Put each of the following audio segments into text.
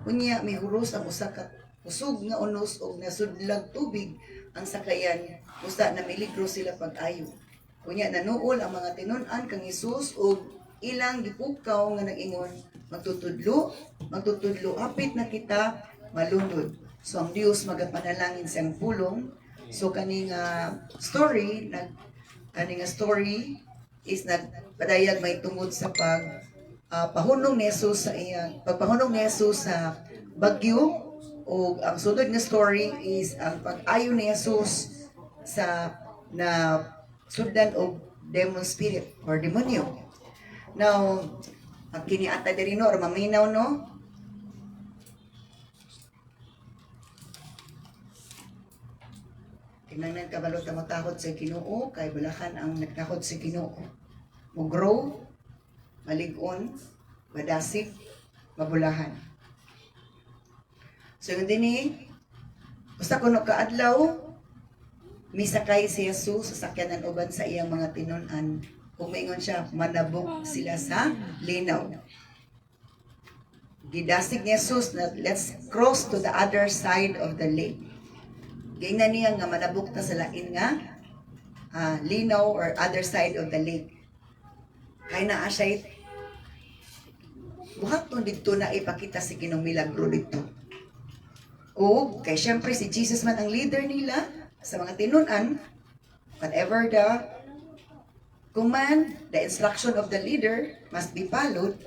Unya mihuros ang usa ka kusog nga unos og nasudlag tubig ang sakayan, usa na miligro sila pag-ayo. Unya nanuol ang mga tinun-an kang Hesus og ilang gipukaw nga nag-ingon, magtutudlo hapit na kita malunod. So ang Dios magapanalangin siyang pulong. So kaning story is nagpadayag may tungod sa pagpahunong ni Jesus sa pagpahunong ni Jesus sa bagyo, o ang sunod nga story is ang pag-ayo ni Jesus sa na sundan og demon spirit or demonyo. Now, ang kiniata diri no or maminaw no, kinahanglan kabalo ta matakot sa Ginoo kay balakan ang nagtakot sa Ginoo. Mo grow, malig-on, madasig, mabulahan. So yun din basta kuno kaadlaw, misakay si Jesus sa sakyanan uban sa iyang mga tinun-an. Kung maingon siya, manabok sila sa linaw. Gidasig ni Jesus na let's cross to the other side of the lake. Gayna niya nga manabok ta sa lain nga linaw or other side of the lake. Kaya na siya buhaton dito na ipakita si Ginong milagro dito. O kay syempre si Jesus man ang leader nila sa mga tinun-an, whatever the command, the instruction of the leader must be followed.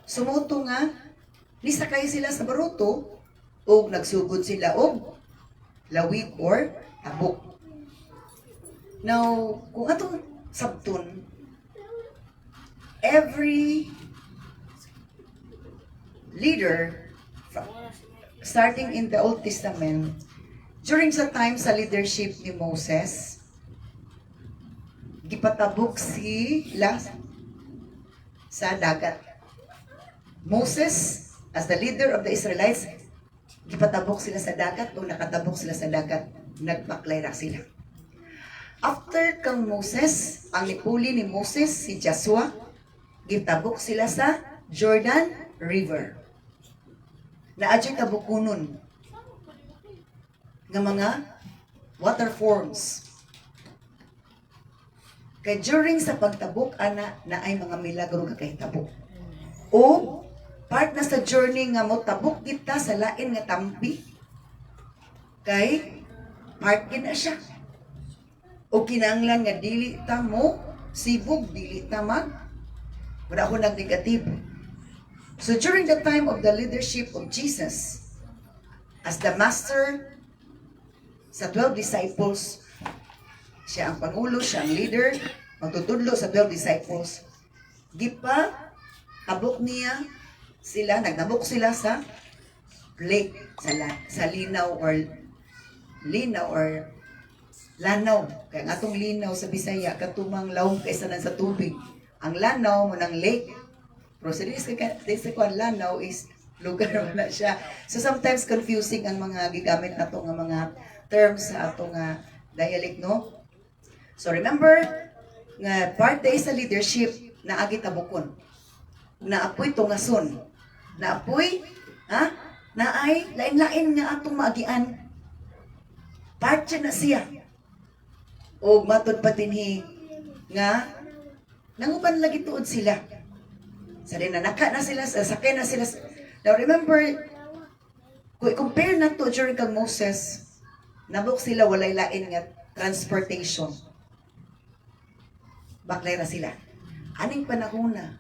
Sumuto nga nisakay sila sa baruto o nagsugod sila og lawig or tabok. Now, kung atong sabton, every leader starting in the Old Testament, during sa time sa leadership ni Moses, gipatabok sila sa dagat. Moses, as the leader of the Israelites, gipatabok sila sa dagat o nakatabok sila sa dagat, nagpaklayra sila. After kang Moses, ang nipuli ni Moses, si Joshua, gitabok sila sa Jordan River. Naadyo'y tabukunon ng mga water forms. Kaya during sa pagtabok, na ay mga milagro kakahitabo. O part na sa journey nga mo tabok kita sa lain nga tampi, kay part na siya. O kinanglan nga dili ta mo sibog, dili ta wala ko nag-negatibo. So during the time of the leadership of Jesus, as the master sa 12 disciples, siya ang pangulo, siya ang leader, magtutudlo sa 12 disciples. Gipa, tabok niya sila, nagnabok sila sa lake, sa linaw or lanaw. Kaya nga atong linaw sa Bisaya, katumang lawom kaysa na sa tubig. Ang lanaw mo ng lake. Pero sa lanaw is lugar mo na siya. So sometimes confusing ang mga gigamit nato nga mga terms sa atong dialect, no? So remember, nga part day sa leadership na agi tabukon. Naapoy tungason. Naapoy, naay lain-lain nga atong maagian. Part siya na siya. O matod pa dinhi nga nanguban lagi tuod sila. Sa nanaka na sila, sakay na sila. Now remember, kung i-compare na to during kang Moses, nabok sila walay lain nga transportation. Baklay na sila. Aning panahon na,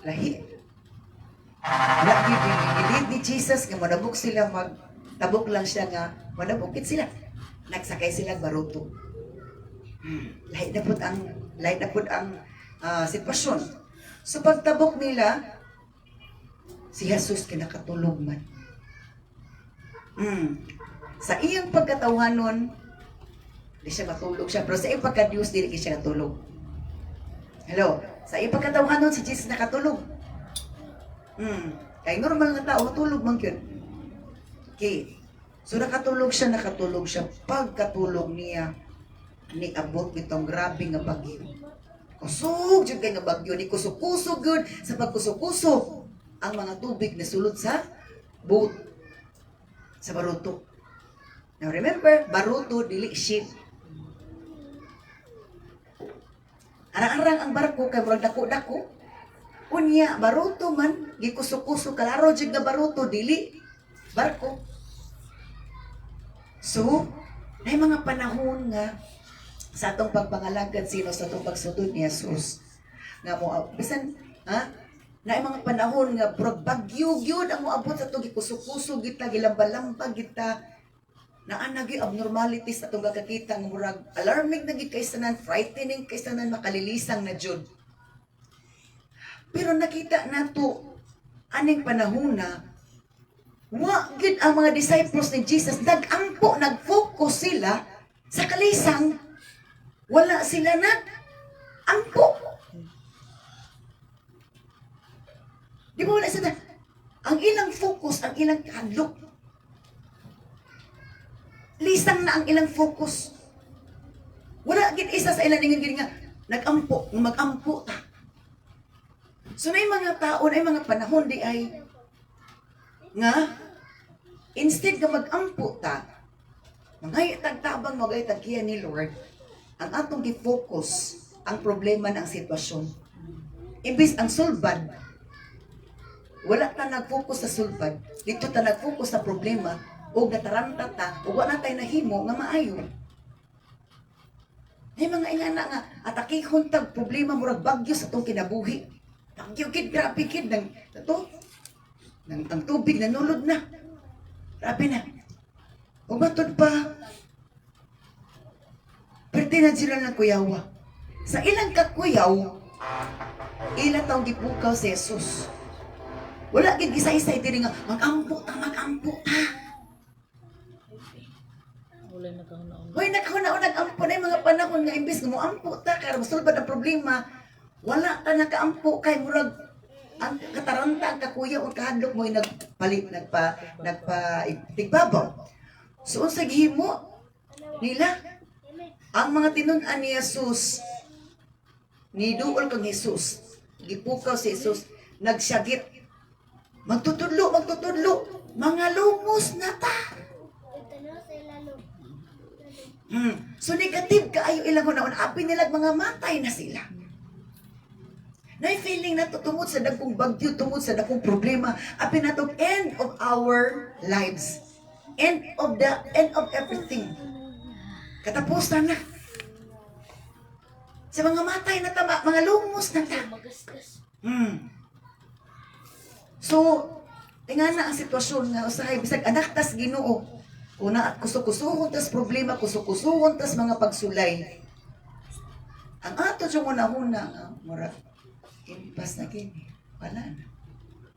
lahi. Lagi gilid ni Jesus nga manabok sila, magtabok lang siya nga manabukit sila. Nagsakay sila baruto. Lahi na pud ang sitwasyon. So pagtabok nila, si Jesus kinakatulog man. Sa iyang pagkatawhanon, di siya matulog siya. Pero sa iyang pagka-Diyos, di siya natulog. Hello? Sa iyang pagkatawhanon, si Jesus nakatulog. Kaya normal nga tao, matulog man yun. Okay. So nakatulog siya. Pagkatulog niya, niabot bitong grabe nga bagyo. Kusog jud kay nga bagyo, ni kusog-kusog gud sa pagkusog-kusog. ang mga tubig na sulod sa boat, sa baruto. Now remember, baruto dili ship. Arang-arang ang barko kay murag dako-dako. Unya baruto man gikuso-kuso kalaro jud nga baruto dili barko. So, may mga panahon nga sa atong pagpangalagad sino sa atong pagsudod ni Jesus. Nga mo bisan na mga panahon nga murag bagyo gyud ang moabot sa atong gikuso-kuso kita gilamba-lamba kita naa gyud abnormalities atong gakakita nga murag alarming na gyud kaysanan, frightening kaysanan, makalilisang na jud. Pero nakita nato aning panahon na wa gid ang mga disciples ni Jesus nag-ampo, nag-focus sila sa kalisang, wala sila nag-ampo. Di ba wala sila? Ang ilang focus, ang ilang kadlok. Lisang na ang ilang focus. Wala gid isa sa ilang gid nga nag-ampo, mag-ampo ta. So na mga tao, na mga panahon di ay nga instead nga mag-ampo ta, mga tagtabang magay tagkiya ni Lord, ang atong gi-focus ang problema ng sitwasyon. Imbis ang sulbad, wala ta nag-focus sa sulbad, dito ta nag-focus sa problema, o nataranta ta, o wala tayo nahimo nga maayo. Ay mga ingana nga, atakihon tag problema murag bagyo sa itong kinabuhi. Bagyo kid, grabe kid, ang tubig nanulod na. Grabe na. O matod pa, pertinan sila ng kuyawa. Sa ilang kakuyaw, ilang taong gipukaw si Jesus. Wala gid gisay-say diri nga mag-ampo ta. Wala nagkahuna-una. Hoy nagkahuna-una nag-ampo na yung mga panahon nga imbis nga mo ampo ta kaya masulbad ang problema. Wala ta nakaampo kay murag ang kataranta ang kakuya o kahadlok mo nagpa tigbabaw. So unsa gihimo nila ang mga tinun-an ni Jesus, ni duol kang Jesus, gipukaw si Jesus, nagsyagit. Magtutudlo, mga lumos na ta. So negative kaayo ilang hunaon, apin nila mga matay na sila. Na-feeling na to tungod sa dagkong bagyo, tungod sa dagkong problema, apin na to end of our lives. End of everything. Katapusan na. Sa mga matay na tama, mga lumos na ta. So, tingnan na ang sitwasyon nga usahay bisag anak tas Ginoo. Una at kusukusuhon tas problema, kusukusuhon tas mga pagsulay. Ang ato yung una-una nga mura impas na kini. Wala na.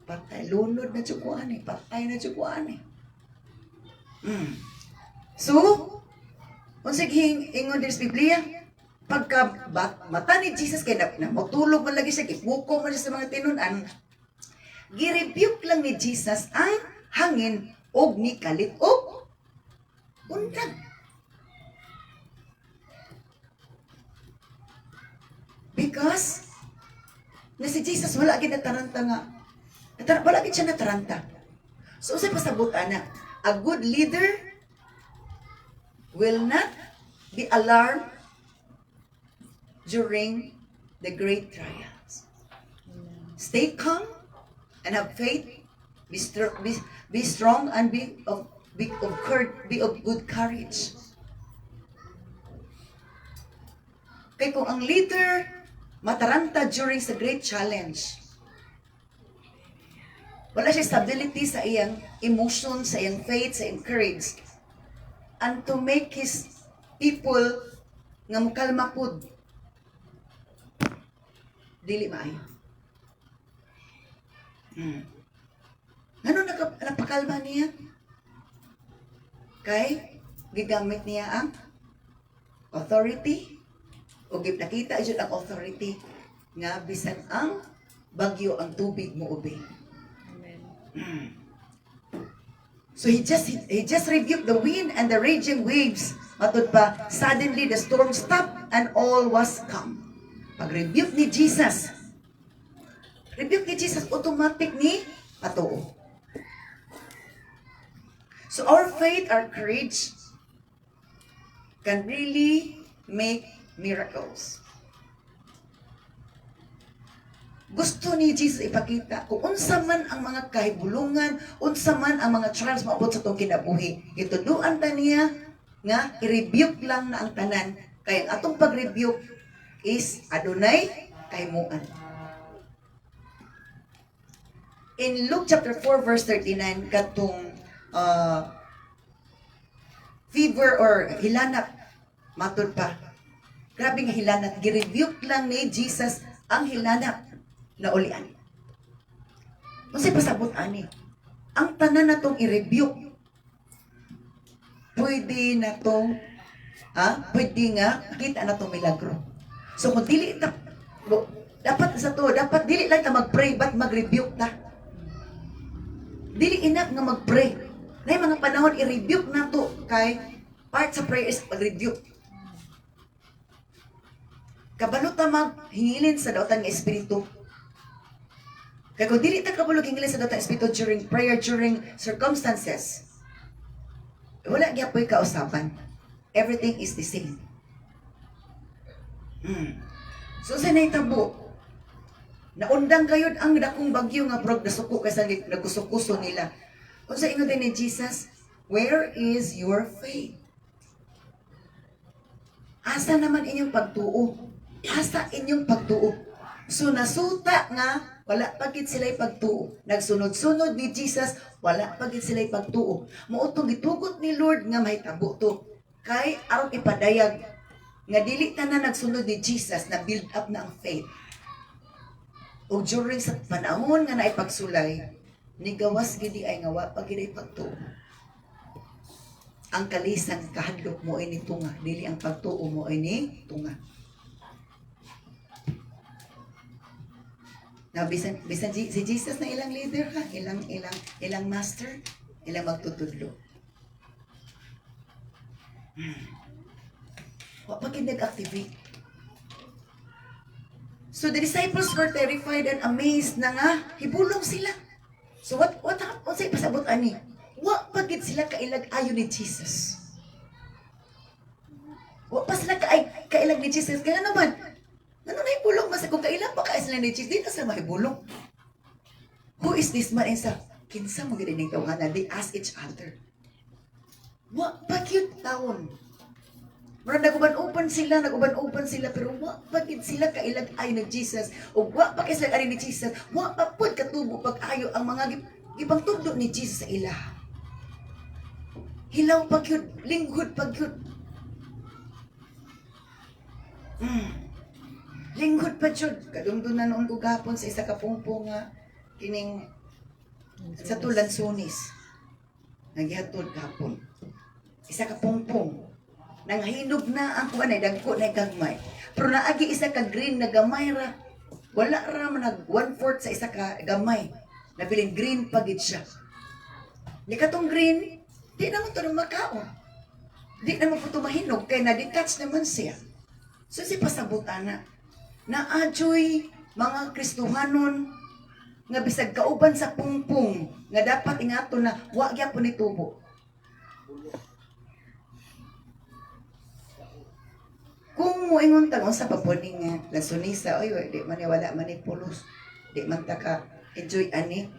Patay lunod na tsukuan eh. Patay na tsukuan eh. So, unsig ingon din sa Biblia, pagka mata ni Jesus kay na matulog man lagi siya, ipuko man siya sa mga tinun-an, gi-rebuke lang ni Jesus ang hangin og ni kalit og undag. Because na si Jesus wala gid nataranta nga. Wala gid siya nataranta. So sa pasabutan na, a good leader will not be alarmed during the great trials. Stay calm and have faith. Be strong and be of good courage. Kaya kung ang leader mataranta during sa great challenge, wala siya stability sa iyang emotion, sa iyang faith, sa iyang courage, and to make his people nga mukalma pud, dili maayo. Ano napakalma niya? Kay gigamit niya ang authority o nakita jud ang authority nga bisan ang bagyo ang tubig mo ubay. So he just rebuked the wind and the raging waves. Matod pa, suddenly the storm stopped and all was calm. Pag-rebuke ni Jesus, rebuke ni Jesus, automatic ni patuo. So our faith, our courage can really make miracles. Gusto ni Jesus ipakita kung unsa man ang mga kahibulungan, unsa man ang mga trials maabot sa itong kinabuhi. Ituduan ta niya nga i-rebuke lang na ang tanan. Kaya ang atong pag-rebuke is adunay kahimuan. In Luke chapter 4 verse 39, katong fever or hilanat, matod pa. Grabe nga hilanat, gi-rebuke lang ni Jesus ang hilanat na ulian. Kasi pasabot ani, ang tanan na tong i-rebuke, pwede na tong, pwede nga, nakita na tong milagro. So kung dili ta, dapat sa to, dapat dili lang ta mag-pray, but mag-rebuke ta. Dili enough nga mag-pray. Na mga panahon, i-rebuke na to, kay part sa prayer is mag-rebuke. Kabalo ta maghingilin sa dautan nga espiritu. Kaya kung dili ta kabalo hingilin sa dautan nga espiritu during prayer, during circumstances, wala gyapoy kausapan. Everything is the same. So sa naitabo, naundang gayud ang dakong bagyo nga brog nasuko kaysa nagkusukuso nila. Kung sa ingon din ni Jesus, where is your faith? Asa naman inyong pagtuo? Asa inyong pagtuo? So nasuta nga, wala pagit sila'y pagtuo. Nagsunod-sunod ni Jesus, wala pagit sila'y pagtuo. Muotong gitugot ni Lord nga mahitabo to. Kay aron ipadayag nga dili ta na nagsunod ni Jesus na build up na ang faith. O during sa panahon nga naipagsulay, ni gawas gidi ay nga wa pagid pagtuo. Ang kalisang kahadlok mo ay ni tunga, dili ang pagtuo mo ay ni tunga. Na bisan si Jesus na ilang leader ha, ilang master, ilang magtutudlo. Wa pagid nag-activate. So the disciples were terrified and amazed na nga hibulong sila. So what say pasabot ani? Wa pagid sila kailag ayo ni Jesus. Wa pa sila kailag ni Jesus kaya naman. Ano na hibulong mas kung kailan pa ka sila ni Jesus di na sa mahibulong. Who is this man insa? Kinsa mo gid ning tawhana? They ask each other. Wa pagid taon. Mara naguban-uban sila pero wa pagid sila kailag ayo ni Jesus o wa pa kay sila ani ni Jesus. Wa pa pud katubo pag-ayo ang mga gibang tudlo ni Jesus sa ila. Hilaw pagyud, linghod pagyud. Linghod pa jud. Kadumdum na noon ko gapon sa isa ka pungpong nga kining sa Tulansones. Nagyatod gapon. Isa ka pungpong. Nanghinog na ang kuan ay dagko na gagmay. Pero naagi isa ka green na gamay ra. Wala ra man nag 1/4 sa isa ka gamay. Nabiling green pagid siya. Ni katong green, di naman to makaon. Di naman po ito mahinog kay na-detach naman siya. So si pasabutan na adyoy mga Kristohanon nga bisag kauban sa pungpong nga dapat ingato na wa gyapon ni tubo. Kung mo ingon tag unsa pa pud nga Lanzonisa, oy di man wala man ni pulos. Di man ta ka enjoy ani.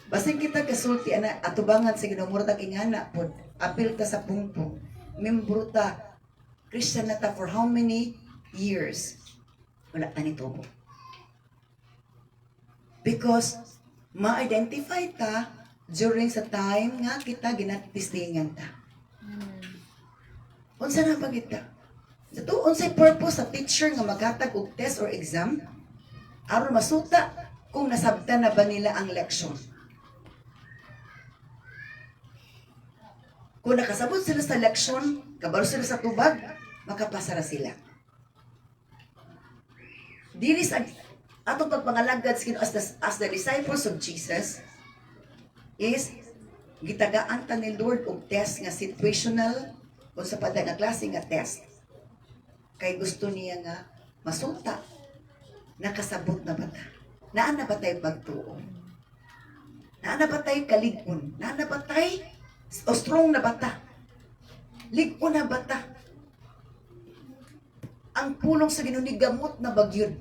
Basin kita kasulti ana atubangan sa Ginoo murag ingana pod. Apil ta sa pungpong. Membro ta Christian na ta for how many years? Wala ta ni tubo. Because ma-identify ta during sa time nga kita ginatistingan ta. Unsa na pa kita? Ito, unsay purpose sa teacher nga maghatag og test or exam aron masuta kung nasabtan na ba nila ang leksyon. Kung nakasabot sila sa leksyon, kabalo sila sa tubag, makapasara sila. Dili sa atong pagpangalagad as the disciples of Jesus is gitagaan ta ni Lord og test nga situational o sa paday nga klase nga test. Kay gusto niya nga masuta nakasabot na ba ta? Naa na ba tayo pagtuo? Naa na ba tayo kalig-on? Naa na ba tayo o strong na bata? Lig-on na bata? Ang pulong sa Ginoo ni gamot na bagyod.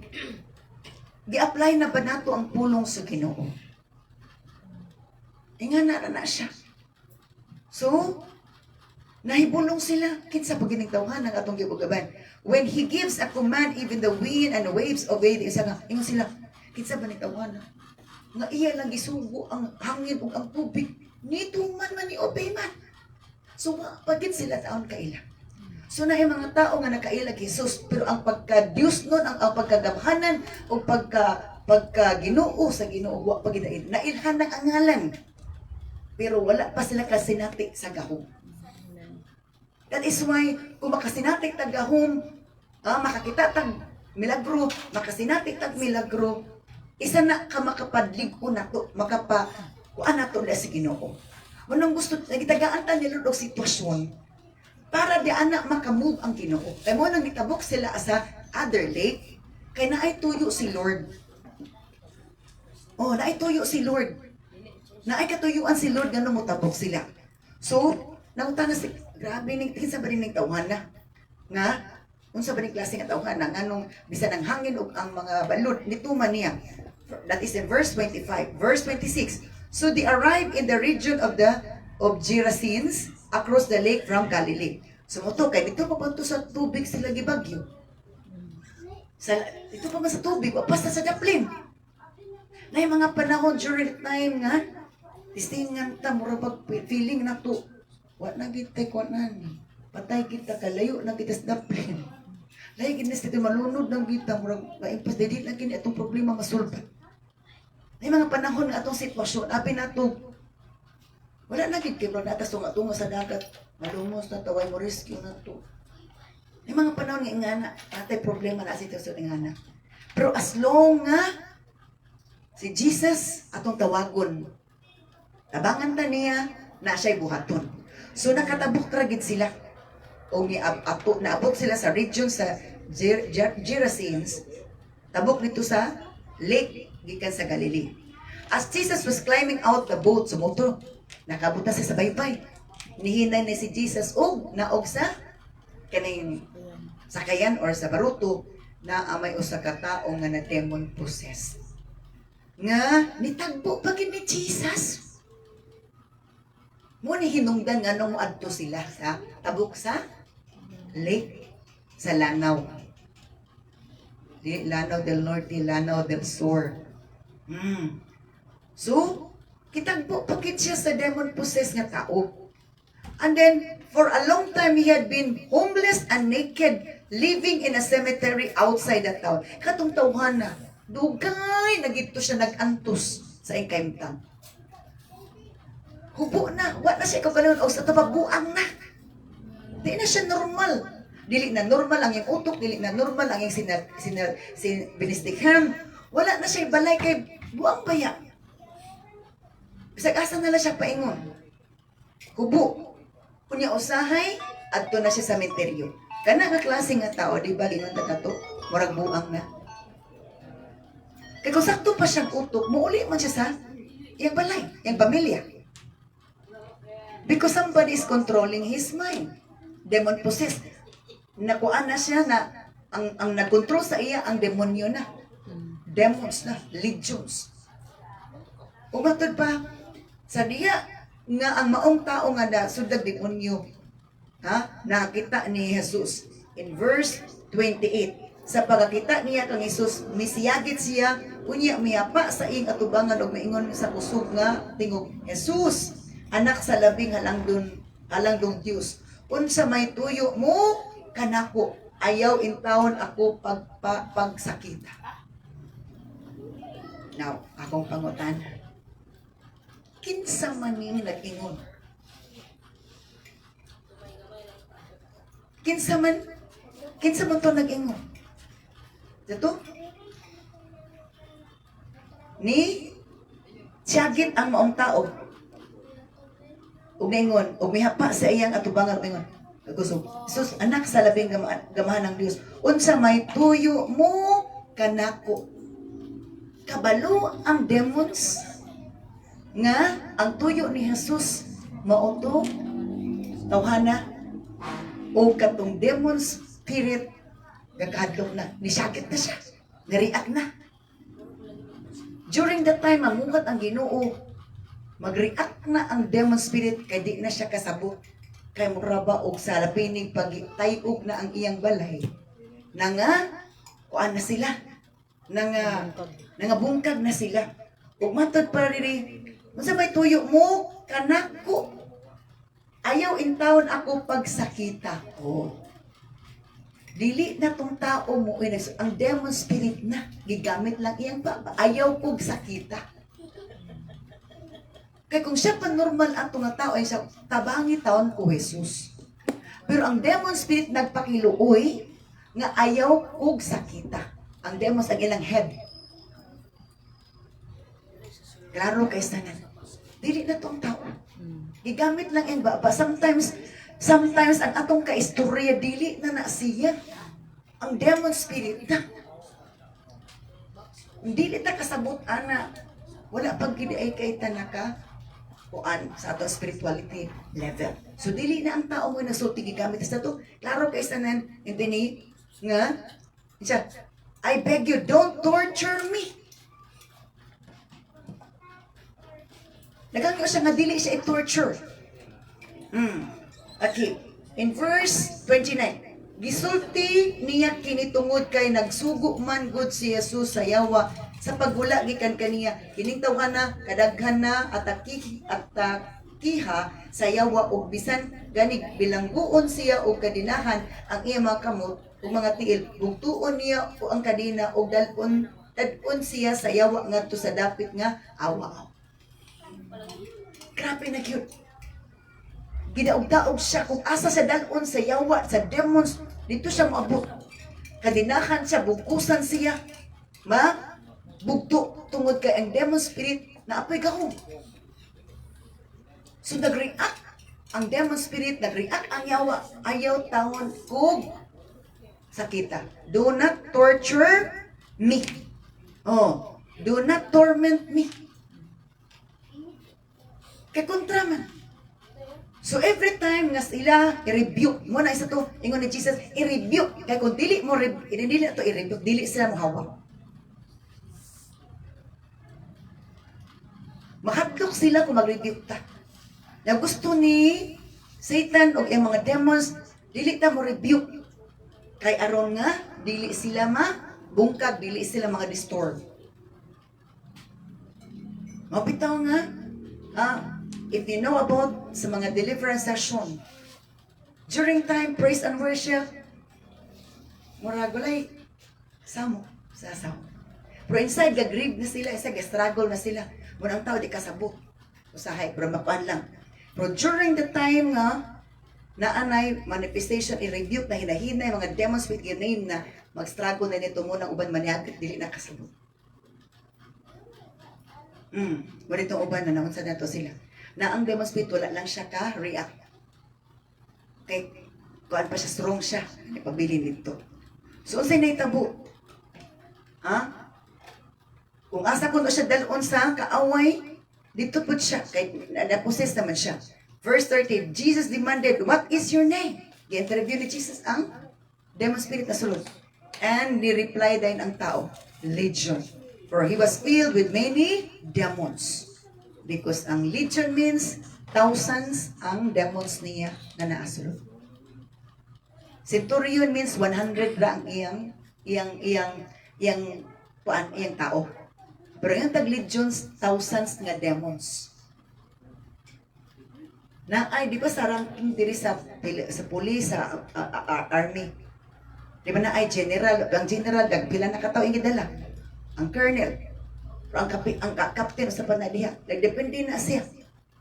Gi-apply na ba nato ang pulong sa Ginoo? Ingana na siya. So, nahibulong sila. Kinsa pag ginigtawhan ng atong gibugaban. When He gives a command, even the wind and the waves obey the isa nga. Ingon sila, kinsa ba nigtawhan? Nga iya lang gisugo ang hangin ug ang tubig. Nito man ni obey man. So, pagit sila taon kaila. So, na yung mga tao nga nakaila kay Jesus, pero ang pagka-Diyos nun, ang pagkagamhanan, o pagka-ginoo sa ginoo, wa pagidain, nailhan ng angalan. Pero wala pa sila kasinati sa gahom. That is why, kung makasinati tag gahom, makakita tag milagro, makasinati tag milagro, isa na ka makapadlig o nato, kuan nato na si ginoo. Manong gusto, nagitagaan ta nila og sitwasyon, para di anak makamove ang Ginoo. Kaya mo nang gitabok sila sa other lake, kay naay tuyo si Lord. Oh, naay tuyo si Lord. Naay katuyuan si Lord ngano mo tabok sila. So, nauta na si grabe ning kinsa ba ning tawhan na? Nga unsa ba ning klase nga tawhan na nganong bisan ang hangin ug ang mga balod nituman niya. That is in verse 25. Verse 26. So they arrived in the region of Gerasenes across the lake from Galilee. Sumuto kay dito pa to sa tubig sila gibagyo. Dito pa man sa tubig, basta sa daplin. Na yung mga panahon during time nga, istingan ta mura pag feeling na to. Wa na kita ko na ni. Patay kita kalayo na kita sa daplin. Lahi ginis dito malunod ng kita mura maimpas dili na kini atong problema masulbat. Na yung mga panahon nga atong sitwasyon, abi na to. Wala na gid kay bro natas tunga sa dagat. Malumos na taway mo rescue na to. May mga panahon nga ingana, atay problema na sitwasyon ingana. Pero as long nga si Jesus atong tawagon, tabangan ta niya na siya'y buhaton. So nakatabok ra gid sila. O naabot sila sa region sa Gerasenes. Tabok dito sa lake gikan sa Galilee. As Jesus was climbing out the boat, sumuto, nakabuta siya sa baybay. Nihinay ni si Jesus naog sa kaning sakayan or sa baruto na amay usa ka tawo nga na demon possessed. Nga nitagbo pa gid ni Jesus. Mo ni hinungdan nga nung adto sila sa tabok sa lake sa lanaw. Di lanaw del norte, lanaw del sur. So, kitagbo pa gid siya sa demon possessed nga tao. And then, for a long time, he had been homeless and naked, living in a cemetery outside the town. Katong tawhan na, dugay, nagito siya nag-antos sa ikaimtang. Hubo na, wala na siya kagalingon, o sa tababuang na. Di na siya normal. Dili na normal ang iyong utok, dili na normal ang iyong binistikhan. Wala na siya balay kay buang baya. Bisag asa na lang siya paingon. Hubo. Kunya usahay, adto na siya sa sementeryo. Kana nga klase nga tao, di ba, lingon na to, murag buang na. Kaya kung sakto pa siyang utok, muuli man siya sa iyang balay, iyang pamilya. Because somebody is controlling his mind. Demon possessed. Nakuha na siya na, ang nag-control sa iya, ang demonyo na. Demons na, legions. Umatod pa, sa diya, nga ang maong tao nga na sudag demonyo, nakita ni Jesus in verse 28. Sa pagkakita niya kang Jesus, misiyagit siya, unya miyapa sa ing atubangan og maingon sa kusog nga tingog, Jesus, anak sa labing halangdong Dios, unsa may tuyo mo kanako, ayaw intawon ako pagsakita. Now, akong pangutan, kinsa man ning nag-ingon? Kinsa man to nag-ingon? Dito? Ni siyagit ang maong tao. Ug ningon, ug mihapa sa iyang atubangan ningon. Gusto, Jesus, anak sa labing gamahan ng Dios, unsa may tuyo mo kanako? kabalo ang demons nga ang tuyo ni Jesus mao to tawhana o katong demon spirit gakadlok na nisakit na siya nariak na during that time mamuhat ang Ginoo mag-react na ang demon spirit kay di na siya kasabot kay muraba og sa lapinig pagitayog na ang iyang balay na nga kuan na sila nangabungkag na sila ug matod pa rin unsa may tuyo mo kanako ayaw intawon ako pagsakita ko dili na tong tao mo ang demon spirit na gigamit lang iyang baba ayaw kog sakita kay kung siya pa normal ato nga tao ay siya tabangi taon ko Jesus pero ang demon spirit nagpakiluoy nga ayaw kog sakita ang demons ang ilang head klaro kay sanan dili na tong tao gigamit lang ang baba sometimes ang atong kaistorya dili na siya ang demon spirit na dili ta kasabot ana wala pag gid ay kay tanaka kuan sa atong spirituality level so dili na ang tao mo nasulti gigamit sa to klaro kay sanan intini nga siya I beg you don't torture me nagangyo siya nga dili siya i-torture. Okay. In verse 29, gisulti niya kini tungod kay nagsugo man gud si Jesus sa yawa sa pagwala gikan kaniya kining tawhana kadaghan na atakiha sa yawa ug bisan ganig bilangguon siya og kadinahan ang iya mga kamot ug mga tiil bugtuon niya o ang kadina og dalpon tad-on siya sa yawa ngadto sa dapit nga awa. Grabe na cute. Gidaog-daog siya kung asa sa dalon sa yawa, sa demons, dito siya maabot. Kadinahan siya, bugkusan siya. Bugto tungod kay ang demon spirit na apoy gahom. So nag-react ang demon spirit, nag-react ang yawa, ayaw tawon kog sakita. Do not torture me. Oh, do not torment me. Kay kontra man. So every time nga sila i-rebuke mo na isa to ingon ni Jesus i-rebuke kay kung dili mo dili to i-rebuke dili sila mo hawak. Mahadlok sila kung mag-rebuke ta. Na gusto ni Satan o yung mga demons dili ta mo rebuke kay aron nga dili sila bungkag dili sila mga disturb. Mabitaw nga if you know about sa mga deliverance session, during time, praise and worship, muragulay, samo. Pero inside, gag-grieve na sila, gag-struggle na sila. Muna ang tao, di kasabot. Usahay, pero makuan lang. Pero during the time nga, naanay manifestation, i-rebuke na hinahinay, mga demons with your name na mag-struggle na nito muna uban maniagit, dili na kasabot. Ganitong uban na naunsa na to sila. Na ang demon spirit wala lang siya ka-react. Kay kuan pa siya, strong siya. Ipabilin nito. So, unsay naitabo? Kung asa ko siya dalon sa kaaway, dito po siya. Kay na-possess naman siya. Verse 30, Jesus demanded, what is your name? I-interview ni Jesus ang demon spirit na sulod. And ni-reply din ang tao, Legion. For he was filled with many demons. Because ang legion means thousands ang demons niya na naasulod. Centurion means 100 ra ang iyang tao. Pero yung tag-legions, thousands nga demons. Na ay, di ba sa ranking diri sa police, sa army? Di ba na ay general, ang general, pila na katao yung gidala? Ang colonel, ang captain sa panadiha, nagdepende na siya.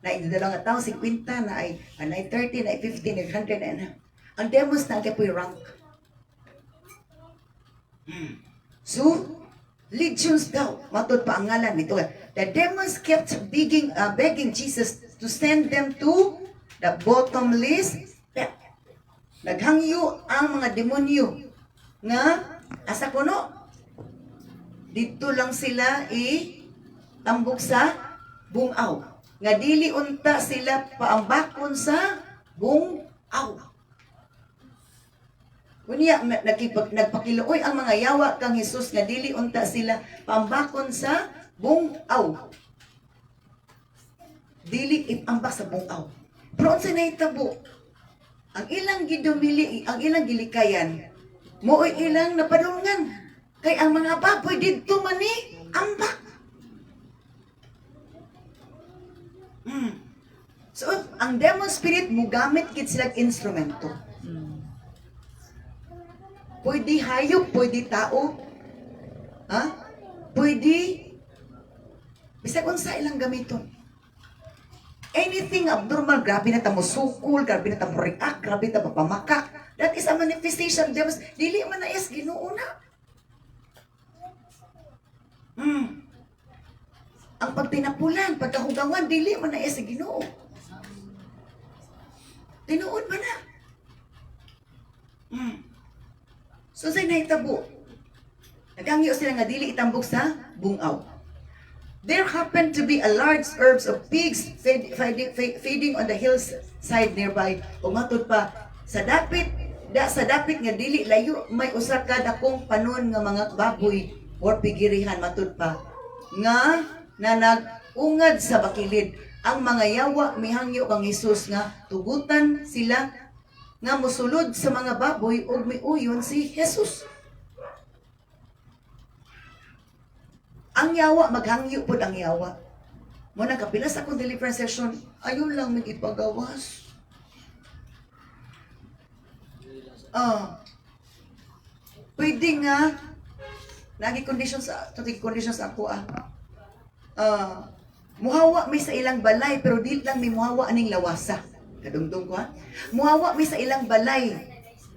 Na idadala nga tao, 50, na ay 30, na ay 50, na 100, na. Ang demons na ang rank. So, legions daw, matod pa ang ngalan nito. The demons kept begging Jesus to send them to the bottomless pit. Naghangyo ang mga demonyo nga asa kuno dito lang sila tambok sa bungaw. Nga dili unta sila paambakon sa bungaw. Unya nagpakiluoy ang mga yawa kang Hesus nga dili unta sila paambakon sa bungaw. Dili ipambak sa bungaw. Pero unsay nahitabo? Ang ilang gidumili, ang ilang gilikayan, mooy ilang napadulngan. Kay ang mga baboy didto man ni ambak. So, ang demon spirit mo gamit gid sila instrumento. Pwede hayop, pwede tao. Ha? Pwede bisag unsa ilang gamiton. Anything abnormal, grabe na tamo sukol, grabe na tamo react, grabe na papamakak. That is a manifestation of demons. Dili man na is Ginoo na. Ang pagtinapulan, pagkahugawan, dili man na is Ginoo. Tinuod ba na? So say nahitabo. Nagangyo sila nga dili itambok sa bungaw. There happened to be a large herds of pigs feeding on the hillside nearby. Umatod pa sa dapit nga dili layo may usa ka dakong panon nga mga baboy or pigirihan matud pa nga nanag-ungad sa bakilid. Ang mga yawa mihangyo kang Hesus nga tugutan sila nga mosulod sa mga baboy ug miuyon si Hesus. Ang yawa, maghangyo po ang yawa. Muna kapilas akong deliverance session, ayun lang may ipagawas. Pwede nga, conditions ako muhawa may sa ilang balay, pero di lang may muhawa aning lawasa. Kadungdong ko ha? Muhawa may sa ilang balay,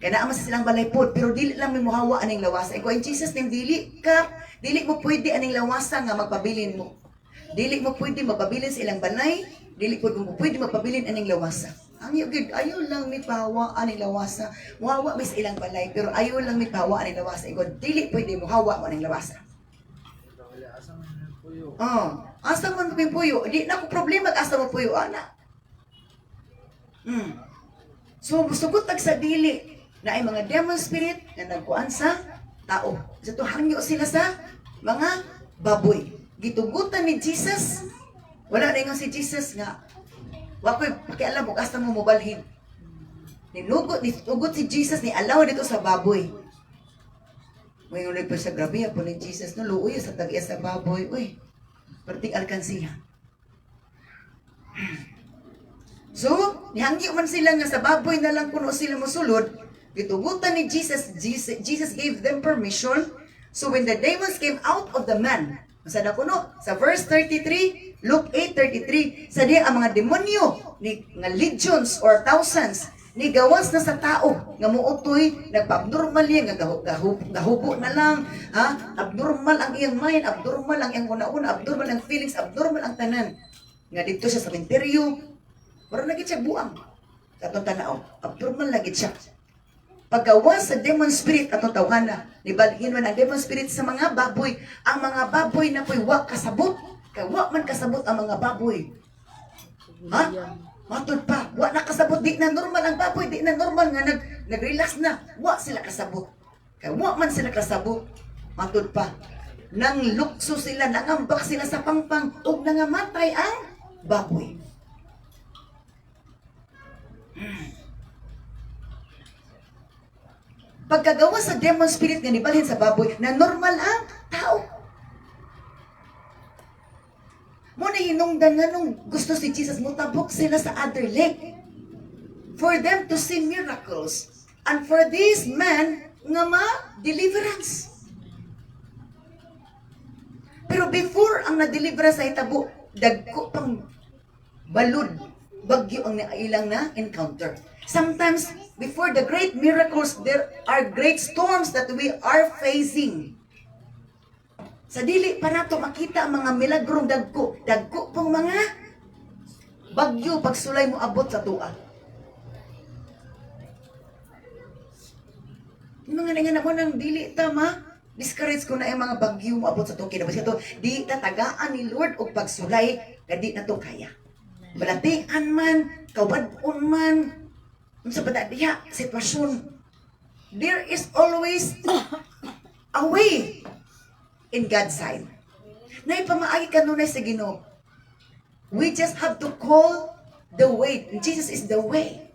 kaya naman sa silang balay po, pero dili lang may muhawa aning lawasa. Ikaw in Jesus name, dili mo pwede aning lawasa nga magpabilin mo. Dili mo pwede magpabilin sa ilang balay, dili mo pwede magpabilin aning lawasa. Ang yugid, ayaw lang may pahawa aning lawasa. Muhawa may sa ilang balay, pero ayaw lang may pahawa aning lawasa. Ikaw, dili pwede muhawa mo aning lawasa. Asa man may puyo? Di na ko problema asa mo puyo, ana. So, sugot sa dili na ay mga demon spirit na nagkuan sa tao. So, hangyo sila sa mga baboy. Gitugutan ni Jesus. Wala na si Jesus nga. Wakoy, pakialam mo, asa mo mobalhin. Ninugot si Jesus, ni alaw dito sa baboy. May ulit pa siya, grabe po ni Jesus. No, luoy sa tag-iya sa baboy. Uy, perting alkansiya. So, nihangyo man sila nga sa baboy na lang kuno sila mosulod. Gitugutan ni Jesus gave them permission. So when the demons came out of the man, sa kuno, sa verse 33, Luke 8:33, sa diya ang mga demonyo nga legions or thousands ni gawas na sa tao nga muutoy nagpa-abnormal yan nga gahubo na lang, ha? Abnormal ang iyang mind, abnormal ang iyang una-una, abnormal ang feelings, abnormal ang tanan. Nga dito siya sa cemetery, pero nagit siya buang. Katong tanaw, abnormal lagi siya. Paggawas sa demon spirit atong tawhana, nibalhin man ang demon spirit sa mga baboy. Ang mga baboy na po'y wa kasabot. Kaya wa man kasabot ang mga baboy. Ha? Matod pa, wa na kasabot. Di na normal ang baboy, di na normal nga nag-relax na. Wa sila kasabot. Kaya wa man sila kasabot. Matod pa, nang lukso sila, nangambak sila sa pangpang, ug nangamatay ang baboy. Pagkagawa sa demon spirit nga nibalhin sa baboy, na normal ang tao. Muna hinungdan nga nung gusto si Jesus, mutabok sila sa other lake for them to see miracles and for this man nga ma-deliverance. Pero before ang na-deliver sa hitabo, dagko pang balud, bagyo ang ilang na encounter. Sometimes, before the great miracles, there are great storms that we are facing. Sa dili pa nato makita ang mga milagrong dagko pong mga bagyo pagsulay mo abot sa tua. Mga nga mo nang dili tama, Discourage ko na yung mga bagyo mo abot sa itong kinabas ito. Di tatagaan ni Lord og pagsulay na di na to kaya. Balatian man, kaubad-on man, sa padadiya, sitwasyon. There is always a way in God's side. Na ipamaagi ka nunay sa Ginoo. We just have to call the way. Jesus is the way.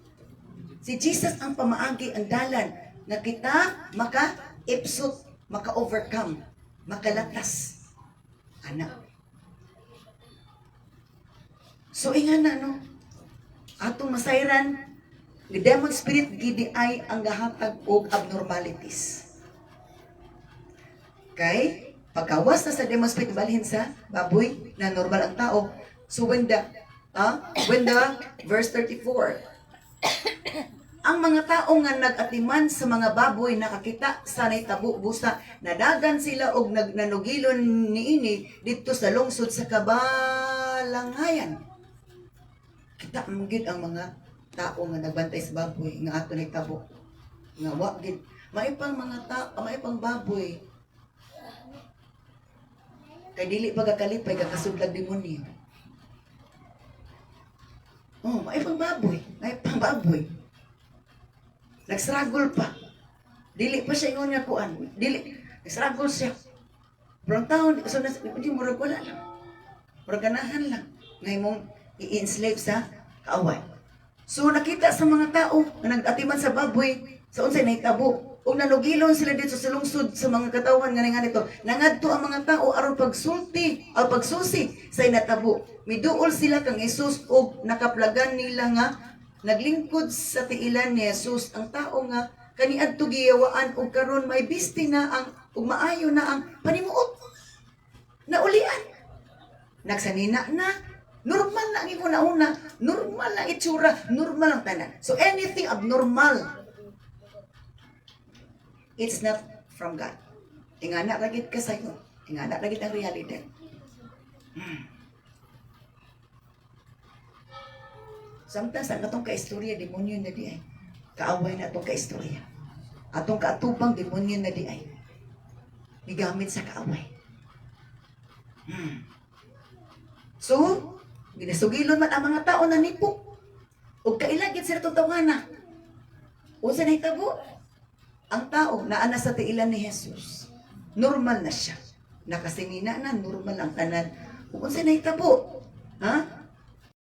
Si Jesus ang pamaagi, ang dalan, na kita maka-ipsut, maka-overcome, makalatas. Anak. So, inga na, no? Atong masayran, the demon spirit gidi ay ang gahatag og abnormalities. Okay? Pagkawas na sa demon spirit, balhin sa baboy na normal ang tao. So, when the verse 34, ang mga tao nga nag-atiman sa mga baboy nakakita sa nahitabo busa nadagan sila og nanugilon niini didto sa lungsod sa kabalangayan. Kita mo gid ang mga tao nga nagbantay sa baboy nga ato nahitabo nga wa gid maipang mga tao maipang baboy kay dili pa kakalipay kakasudlag demonyo. Oh, maipang baboy. Nag-struggle pa. Dili pa siya ingon nga kuan. Nag-struggle siya. Pero ang taon, so hindi mo rin wala lang. Pero ganahan lang. Ngayon mong i-enslave sa kaaway. So nakita sa mga tao na nag-atiman sa baboy, sa unsay nahitabo. O nanugilon sila dito sa lungsod sa mga katawan nga nito. Nangadto ang mga tao aron pagsulti o pagsusi sa inatabo. Miduol sila kang Jesus o nakaplagan nila nga naglingkod sa tiilan ni Jesus ang tao nga kaniadto giyawaan og karon may bisti na ang ug maayo na ang panimuot. Naulian. Nagsanina na. Normal na ang una-una. Normal na itsura. Normal ang tanan. So anything abnormal, it's not from God. Ingana ragid ka sa'yo. Ingana ragid ang realidad. Sometimes ang atong kaistorya, demonyo na di ay. Kaaway na atong kaistorya. Atong kaatubang, demonyo na di ay. Nigamit sa kaaway. So, ginasugilon man ang mga tao na nipo. O kailagit sila itong tawana. O sa nahitabo, ang tao na ana sa tiilan ni Jesus, normal na siya. Nakasinina na, normal ang tanan. O sa nahitabo, ha?